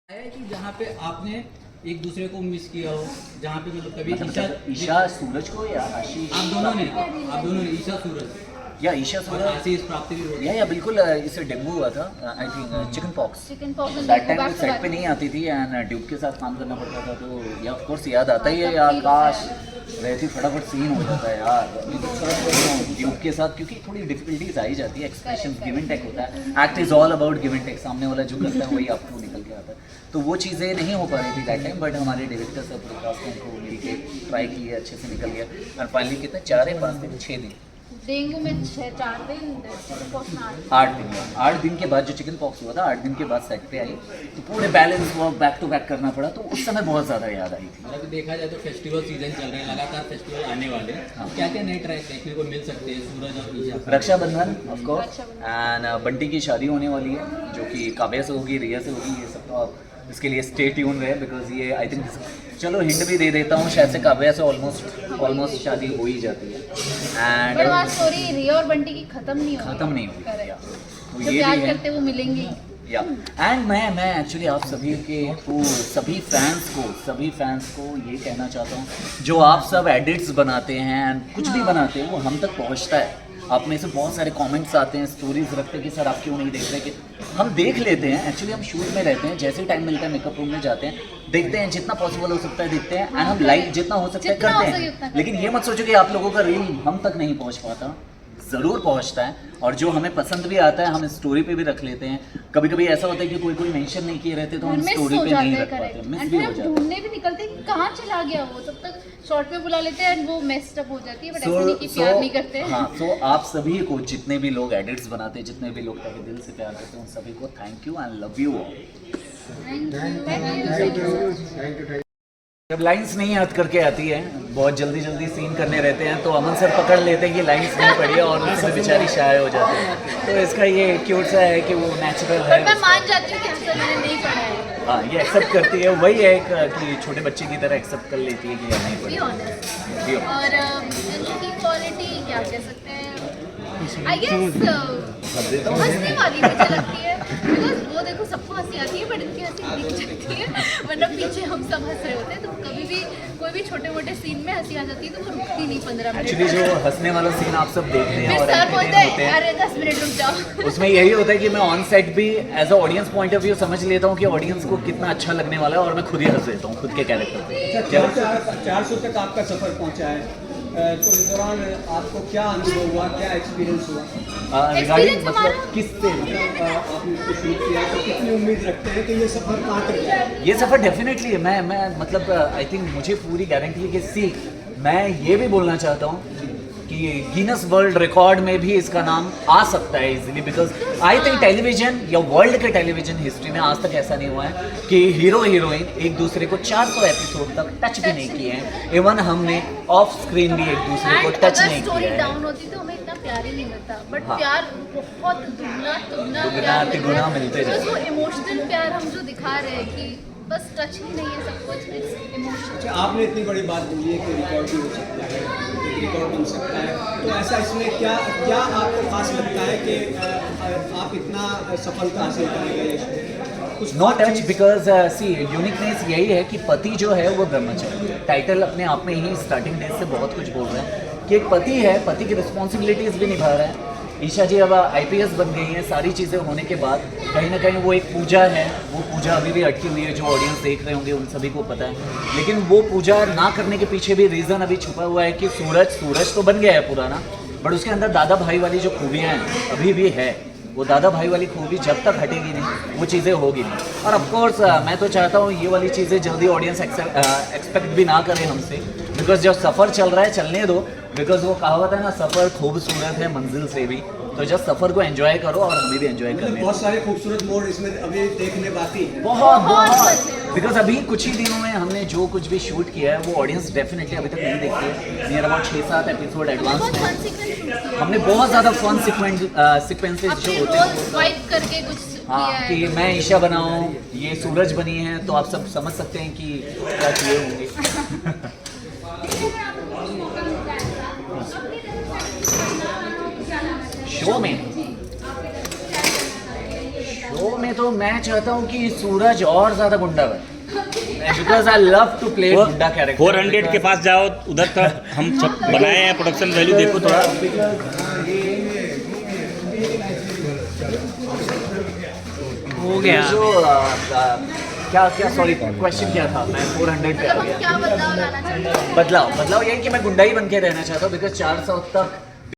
है कि जहाँ पे आपने एक दूसरे को मिस किया हो, जहाँ पे मतलब कभी ईशा सूरज को या आशीष? आप दोनों ने ईशा सूरज या ईशा और सूरज आशीष प्राप्ति भी हो या बिल्कुल इसे डेंगू हुआ था I think chicken pox chicken that time वो सेट पे नहीं आती थी एंड ड्यूब के साथ काम करना पड़ता था तो या ऑफ कोर्स याद आता ही है यार काश रहती फटाफट सीन हो जाता है यार ड्यूब के साथ क्योंकि थोड़ी डिफिकल्टीज आई जाती है एक्सप्रेशन गिव एंड टेक होता है act is all about give and take सामने वाला जो करता है वही आपको निकल के आता है तो वो चीज़ें नहीं हो पा रही थी दैट टाइम बट हमारे डायरेक्टर से प्रकाश को मिल के ट्राई किए अच्छे से निकल गया और फाइनली कितने 4 या 5 दिन 6 दिन डेंगू में 4 दिन चिकन पॉक्स में 8 दिन के बाद जो चिकन पॉक्स हुआ था 8 दिन के बाद सेट पे आई तो पूरे balance work back to back करना पड़ा तो उस समय बहुत ज़्यादा याद आई थी। मतलब देखा जाए तो फेस्टिवल सीजन चल रहे हैं, लगातार फेस्टिवल आने वाले हैं। हाँ। क्या क्या नए ट्रैक देखने को मिल सकते हैं सूरज और Isha? Rakshabandhan of course and Bunty की शादी होने वाली है जो कि काव्या से होगी, रिया से होगी, ये सब तो आप इसके लिए स्टे ट्यून रहे बिकॉज ये आई थिंक चलो हिंट भी दे देता हूँ शायद से काव्या से ऑलमोस्ट शादी हो ही जाती है बट एंड वहाँ स्टोरी रिया और बंटी की खत्म नहीं हुई Correct. तो जो ये प्यार भी है करते वो मिलेंगे या एंड मैं एक्चुअली आप सभी के थ्रू सभी फैंस को ये कहना चाहता हूँ जो आप सब एडिट्स बनाते हैं एंड कुछ भी बनाते हैं वो हम तक पहुँचता है। आप में से बहुत सारे कमेंट्स आते हैं, स्टोरीज रखते हैं कि सर आप क्यों नहीं देख रहे कि हम देख लेते हैं। एक्चुअली हम शूट में रहते हैं, जैसे ही टाइम मिलता है मेकअप रूम में जाते हैं, देखते हैं जितना पॉसिबल हो सकता है देखते हैं एंड हम लाइव जितना हो सकता है करते हैं। लेकिन ये मत सोचो कि आप लोगों का रील हम तक नहीं पहुँच पाता, ज़रूर पहुंचता है और जो हमें पसंद भी आता है हम स्टोरी पे भी रख लेते हैं। कभी कभी ऐसा होता है कि कोई मेंशन नहीं किए रहते तो हम स्टोरी पे नहीं रख पाते, मिस भी हो जाता है। ढूंढने भी निकलते हैं कि कहाँ चला गया वो, तब तक शॉर्ट पे बुला लेते हैं एंड वो मेस्ड अप हो जाती है बट ऐसा नहीं कि प्यार नहीं करते। हाँ, तो आप सभी को जितने भी लोग एडिट्स बनाते हैं, जितने भी लोग ताकि दिल से प्यार करते हैं, उन सभी को thank you and love you all. जब लाइंस नहीं याद करके आती है, बहुत जल्दी सीन करने रहते हैं तो अमन सर पकड़ लेते हैं कि लाइंस नहीं पड़ी है और उससे बेचारी शाय हो जाती है। तो इसका ये क्यूट सा है कि वो नेचुरल है। बट मैं मान जाती हूँ कि अक्सर मैंने नहीं पढ़ा है। हाँ, ये एक्सेप्ट करती है, वही है कि छोटे बच्चे की तरह एक्सेप्ट कर लेती है कि ये नहीं पड़ी। और इनकी क्वालिटी क्या कह सकते हैं, आई गेस हंसने वाली मुझे लगती है बिकॉज वो देखो सबको हंसी आती है बट इनकी हंसी दिख जाती है वरना पीछे हम सब हंस रहे होते हैं तो कभी भी कोई भी छोटे मोटे सीन में हंसी आ जाती है तो वो रुकती नहीं 15 मिनट। एक्चुअली जो हंसने वाला सीन आप सब देखते हैं फिर और सर बोलते होते हैं हैं, अरे 10 मिनट रुक जाओ। उसमें यही होता है कि मैं ऑन सेट भी as a audience point of view समझ लेता हूँ कि ऑडियंस को कितना अच्छा लगने वाला है और मैं खुद ही हंस देता हूँ खुद के कैरेक्टर पे। 400 तक आपका सफर पहुंचा है तो इस दौरान आपको क्या अनुभव हुआ, क्या एक्सपीरियंस हुआ? रिगार्डिंग मतलब किससे आपने तो शूट किया तो कितनी उम्मीद रखते हैं कि ये सफर कहाँ तक जाए? ये सफ़र डेफिनेटली है। मैं मतलब आई थिंक मुझे पूरी गारंटी है कि मैं ये भी बोलना चाहता हूँ कि गिनेस वर्ल्ड रिकॉर्ड में भी इसका नाम आ सकता है easily because I think television या वर्ल्ड के टेलीविजन हिस्ट्री में आज तक ऐसा नहीं हुआ है कि हीरो हीरोइन एक दूसरे को 400 एपिसोड तक टच भी नहीं किए हैं। इवन हमने ऑफ स्क्रीन भी एक दूसरे को टच नहीं किया स्टोरी है। डाउन होती तो हमें इतना प्यार ही नहीं मिलता बट हाँ। प्यार बहुत दुगना दुगना तिगुना मिलते जाते हैं। वो इमोशनल प्यार हम जो दिखा रहे हैं कि बस टच ही नहीं है सब कुछ इमोशनल। अच्छा, आपने इतनी बड़ी बात बोली है कि रिकॉर्ड भी हो सकता है, एक रिकॉर्ड बन सकता है, तो ऐसा इसमें क्या क्या आपको खास लगता है कि आप इतना सफलता हासिल करेंगे इसमें? कुछ नो खास टच चीज़? बिकॉज सी यूनिकनेस यही है कि पति जो है वो ब्रह्मचारी टाइटल अपने आप में ही स्टार्टिंग डेज से बहुत कुछ बोल रहे हैं कि एक पति है, पति की रिस्पॉन्सिबिलिटीज भी निभा रहा है। ईशा जी अब IPS बन गई हैं, सारी चीज़ें होने के बाद कहीं ना कहीं वो एक पूजा है, वो पूजा अभी भी अटकी हुई है, जो ऑडियंस देख रहे होंगे उन सभी को पता है। लेकिन वो पूजा ना करने के पीछे भी रीज़न अभी छुपा हुआ है कि सूरज तो बन गया है पुराना बट उसके अंदर दादा भाई वाली जो खूबियाँ हैं अभी भी है। वो दादा भाई वाली खूबी जब तक हटेगी नहीं वो चीज़ें होगी नहीं। और ऑफकोर्स मैं तो चाहता हूँ ये वाली चीज़ें जल्दी ऑडियंस एक्सपेक्ट भी ना करे हमसे बिकॉज जब सफ़र चल रहा है चलने दो बिकॉज वो कहावत है ना, सफ़र खूबसूरत है मंजिल से भी। तो जस्ट सफ़र को एंजॉय करो और हमें भी एंजॉय मतलब करने बहुत सारे खूबसूरत मोड़ इसमें अभी देखने बाकी है। बहुत बिकॉज अभी कुछ ही दिनों में हमने जो कुछ भी शूट किया है वो ऑडियंस डेफिनेटली अभी तक नहीं देखी है। नियर अबाउट 6-7 एपिसोड एडवांस में हमने बहुत ज़्यादा फन सिक्वेंसेज जो होते हैं स्वाइप करके कुछ हाँ किया है। कि मैं ईशा बनाऊँ, ये सूरज बनी है, तो आप सब समझ सकते हैं कि क्या किए होंगे। शो में तो मैं चाहता हूँ कि सूरज और ज्यादा गुंडा बने, because I love to play goonda character. 400 के पास जाओ, उधर तक हम सब बनाए हैं, प्रोडक्शन वैल्यू देखो थोड़ा। हो गया जो क्या क्या सॉरी क्वेश्चन क्या था, मैं 400 पे आ मतलब हम गया। क्या बदलाव लाना चाहते हैं? बदलाव यही कि मैं गुंडा ही बन के रहना चाहता हूँ, बिकॉज 400 तक